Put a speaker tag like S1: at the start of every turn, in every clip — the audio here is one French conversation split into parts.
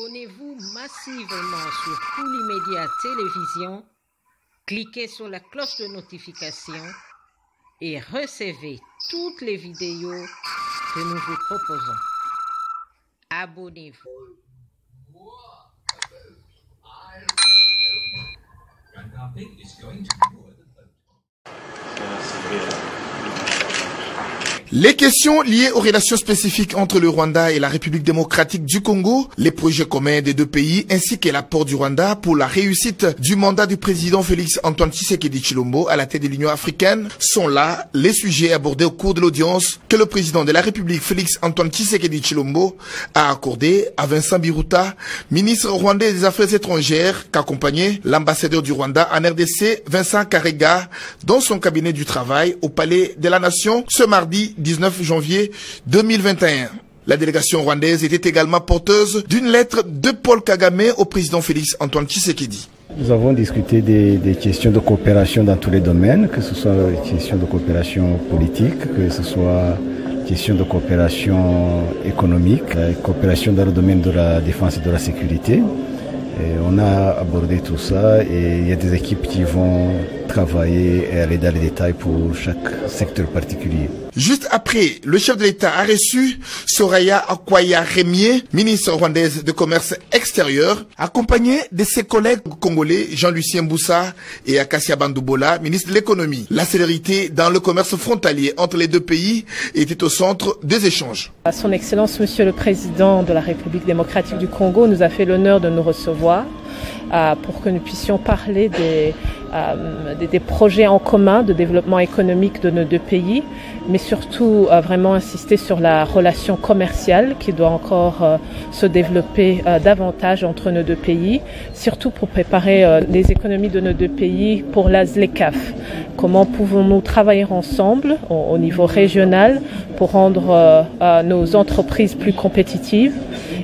S1: Abonnez-vous massivement sur Poulimédia Télévision, cliquez sur la cloche de notification et recevez toutes les vidéos que nous vous proposons. Abonnez-vous.
S2: Les questions liées aux relations spécifiques entre le Rwanda et la République démocratique du Congo, les projets communs des deux pays ainsi que l'apport du Rwanda pour la réussite du mandat du président Félix Antoine Tshisekedi Tshilombo à la tête de l'Union africaine sont là les sujets abordés au cours de l'audience que le président de la République Félix Antoine Tshisekedi Tshilombo a accordé à Vincent Biruta, ministre rwandais des Affaires étrangères, qu'accompagnait l'ambassadeur du Rwanda en RDC, Vincent Karega, dans son cabinet du travail au Palais de la Nation ce mardi 19 janvier 2021. La délégation rwandaise était également porteuse d'une lettre de Paul Kagame au président Félix Antoine Tshisekedi.
S3: Nous avons discuté des questions de coopération dans tous les domaines, que ce soit des questions de coopération politique, que ce soit des questions de coopération économique, coopération dans le domaine de la défense et de la sécurité. Et on a abordé tout ça et il y a des équipes qui vont travailler et aller dans les détails pour chaque secteur particulier.
S2: Juste après, le chef de l'État a reçu Soraya Akwaya Rémier, ministre rwandaise de commerce extérieur, accompagné de ses collègues congolais Jean-Lucien Boussa et Akassia Bandoubola, ministre de l'économie. La célérité dans le commerce frontalier entre les deux pays était au centre des échanges.
S4: Son Excellence, Monsieur le Président de la République démocratique du Congo, nous a fait l'honneur de nous recevoir pour que nous puissions parler des projets en commun de développement économique de nos deux pays, mais surtout vraiment insister sur la relation commerciale qui doit encore se développer davantage entre nos deux pays, surtout pour préparer les économies de nos deux pays pour la ZLECAf. Comment pouvons-nous travailler ensemble au niveau régional pour rendre nos entreprises plus compétitives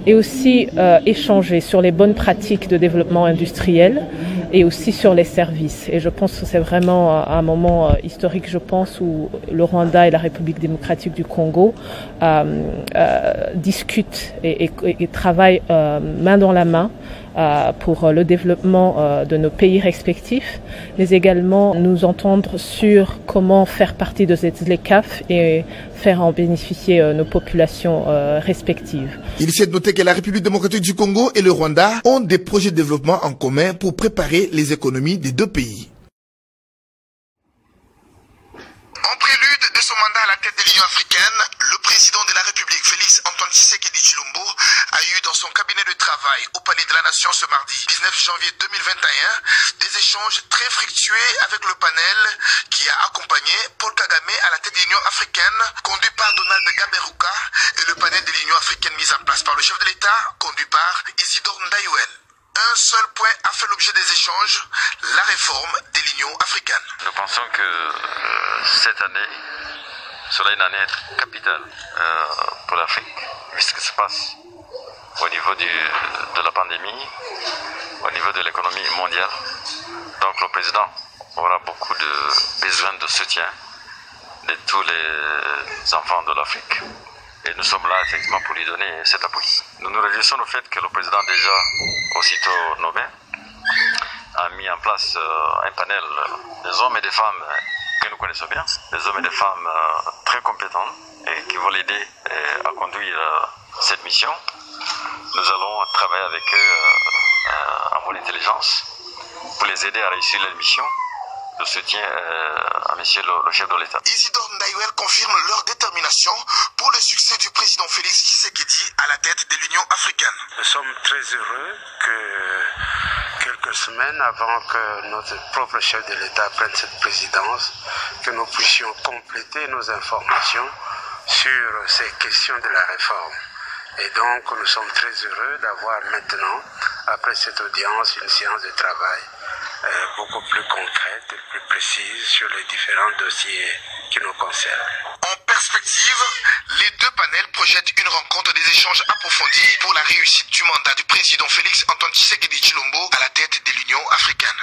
S4: et aussi échanger sur les bonnes pratiques de développement industriel et aussi sur les services. Et je pense que c'est vraiment un moment historique, je pense, où le Rwanda et la République démocratique du Congo discutent et travaillent main dans la main pour le développement de nos pays respectifs, mais également nous entendre sur comment faire partie de cette ZLECAf et faire en bénéficier nos populations respectives.
S2: Il s'est noté que la République démocratique du Congo et le Rwanda ont des projets de développement en commun pour préparer les économies des deux pays. En prélude de son mandat à la tête de l'Union africaine, le président de la République, Félix Antoine Tshisekedi Tshilombo, a eu dans son cabinet de travail au Palais de la Nation ce mardi 19 janvier 2021 des échanges très fructueux avec le panel qui a accompagné Paul Kagame à la tête de l'Union africaine, conduit par Donald Gaberuka, et le panel de l'Union africaine mis en place par le chef de l'État, conduit par Isidore Ndayouel. Un seul point a fait l'objet des échanges, la réforme de l'Union africaine.
S5: Nous pensons que cette année sera une année capitale pour l'Afrique, vu ce qui se passe au niveau de la pandémie, au niveau de l'économie mondiale. Donc le président aura beaucoup de besoin de soutien de tous les enfants de l'Afrique. Et nous sommes là effectivement pour lui donner cet appui. Nous nous réjouissons du fait que le président déjà aussitôt nommé a mis en place un panel des hommes et des femmes que nous connaissons bien, des hommes et des femmes très compétents et qui vont l'aider à conduire cette mission. Nous allons travailler avec eux en bonne intelligence pour les aider à réussir leur mission de soutien à monsieur le chef de l'État.
S2: Isidore Ndayouel confirme leur détermination pour le succès du président Félix Tshisekedi à la tête de l'Union africaine.
S6: Nous sommes très heureux que quelques semaines avant que notre propre chef de l'État prenne cette présidence, que nous puissions compléter nos informations sur ces questions de la réforme. Et donc nous sommes très heureux d'avoir maintenant, après cette audience, une séance de travail beaucoup plus concrète et plus précise sur les différents dossiers qui nous concernent.
S2: En perspective, les deux panels projettent une rencontre des échanges approfondis pour la réussite du mandat du président Félix Antoine Tshisekedi Tshilombo à la tête de l'Union africaine.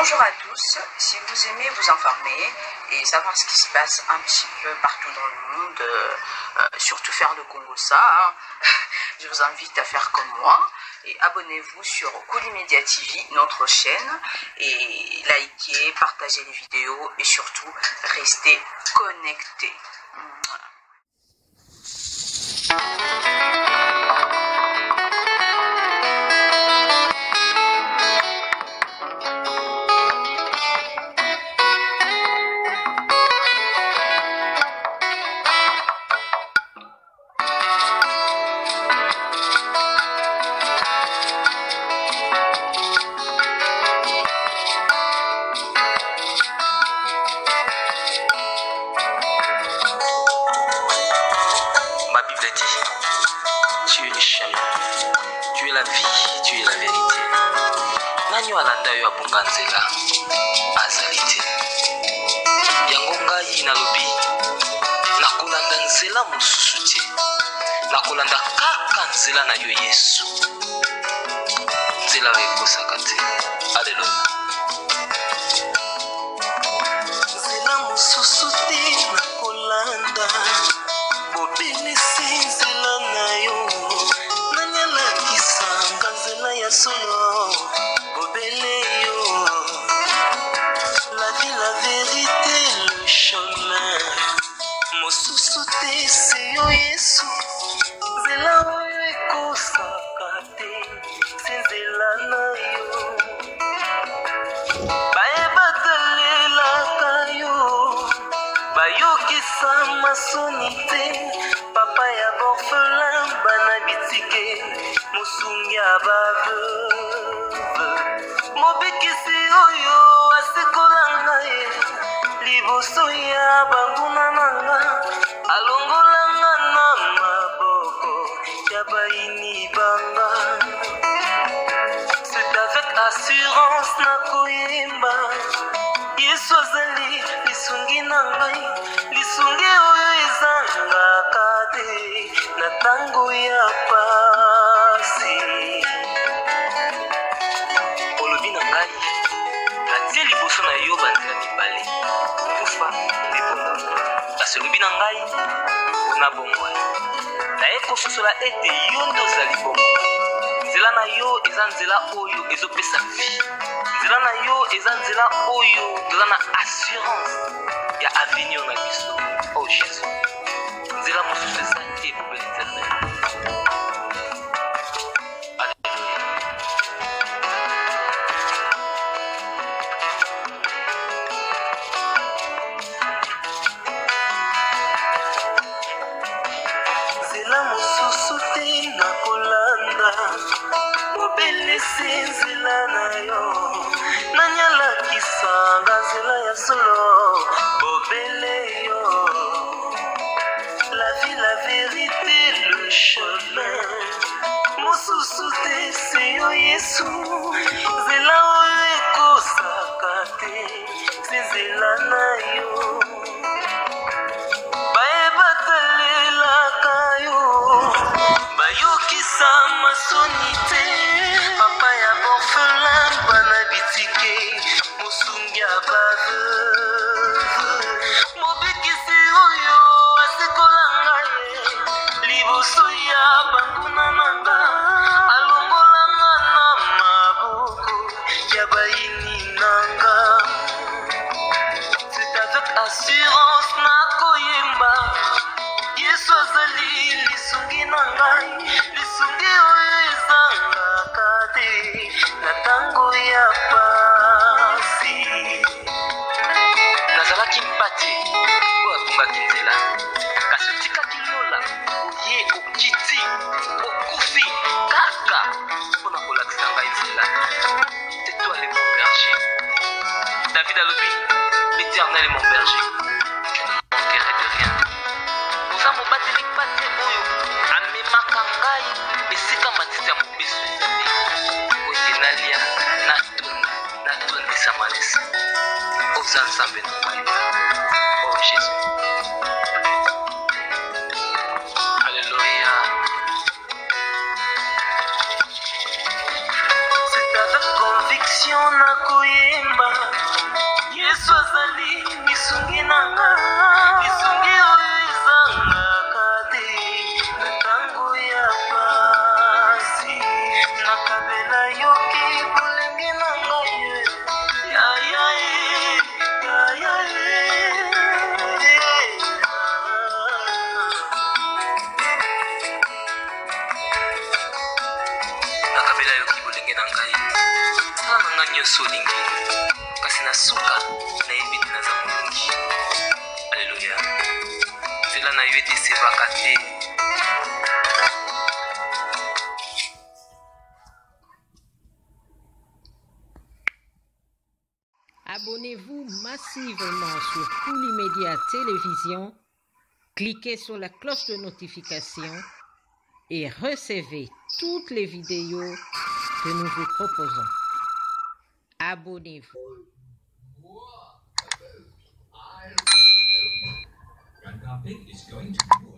S7: Bonjour à tous, si vous aimez vous informer et savoir ce qui se passe un petit peu partout dans le monde, surtout faire le Congo ça, hein, je vous invite à faire comme moi et abonnez-vous sur Koulimedia TV, notre chaîne, et likez, partagez les vidéos et surtout restez connectés.
S8: Tu es le chemin, tu es la vie, tu es la vérité. Nani alanda yo abunga nzela azali te. Yango ngai nalobi nakolanda nzela mosusu te. Nakolanda kaka nzela na yo Yesu. Nzela oyo ekosaka te. Alleluya. Nzela mosusu te nakolanda. Bobelisi nzela na yo. Nani alakisanga nzela ya solo. Bobele yo. La vie, la vérité, le chemin. Mosusu te se yo Yesu. Nzela oyo ekosaka te. Se nzela na yo. Bayebatelelaka yo. Bayokisa masoni te. Papa ya borfelin bana bitike. Mosungi ya baveuve. Mobikisi oyo asikola ngai. Liboso ya banguna nanga. Alongola nga na maboko ya baini banga. C'est avec assurance na koyemba. Yesu azali lisungi na ngai. Lisungi oyo ezangaka te na tango ya pasi. Olobi na ngai natie liboso na yo banzela mibale kufa mpe bongo. Kasi olobi na ngai mpona bongo naye kososola ete yo nde ozali bongo. Nzela na yo eza nzela oyo ezopesa vie. Nzela na yo eza nzela oyo toza na assurance ya avenir na biso. Oh Jésus, nzela mosusu eza te pour l'éternel. Alléluia. Nzela mosusu te nakolanda. Bobelisi nzela na yo. Nani alakisanga nzela ya solo. Bobele yo. La vie, la vérité, le chemin. Mosusu te se yo Yesu. Nzela oyo ekosaka te. Se nzela na yo. Bayebatelelaka yo. Bayokisa masoni te. Papa ya borfelin bana bitike. Mosungi ya baveuve. Mobikisi oyo asikola ngai. Liboso ya banguna nanga. Alongola nga na maboko ya baini nanga. C'est avec assurance na koyemba. Yesu azali lisungi na ngai. Lisungi oyo ezangaka te na tango ya pasi. Nazalaki mpate oyo atungaki nzela. Kasi otikaki lola ye okiti okufi kaka mpona kolakisa ngai nzela. C'est toi le mon berger. David alobi, l'Éternel est mon berger. Je ne manquerai de rien. Oza mobateli pate oyo amemaka ngai esika matiti ya mobeso ezali. Oye nalia natondisa malesa. Oza nzambe na ngai. Oh Jésus. Alléluia. C'est avec conviction na koyemba. oyo etesebaka te.
S1: Abonnez-vous massivement sur Poulimédia Télévision, cliquez sur la cloche de notification et recevez toutes les vidéos que nous vous proposons. Abonnez-vous.
S9: Red carpet is going to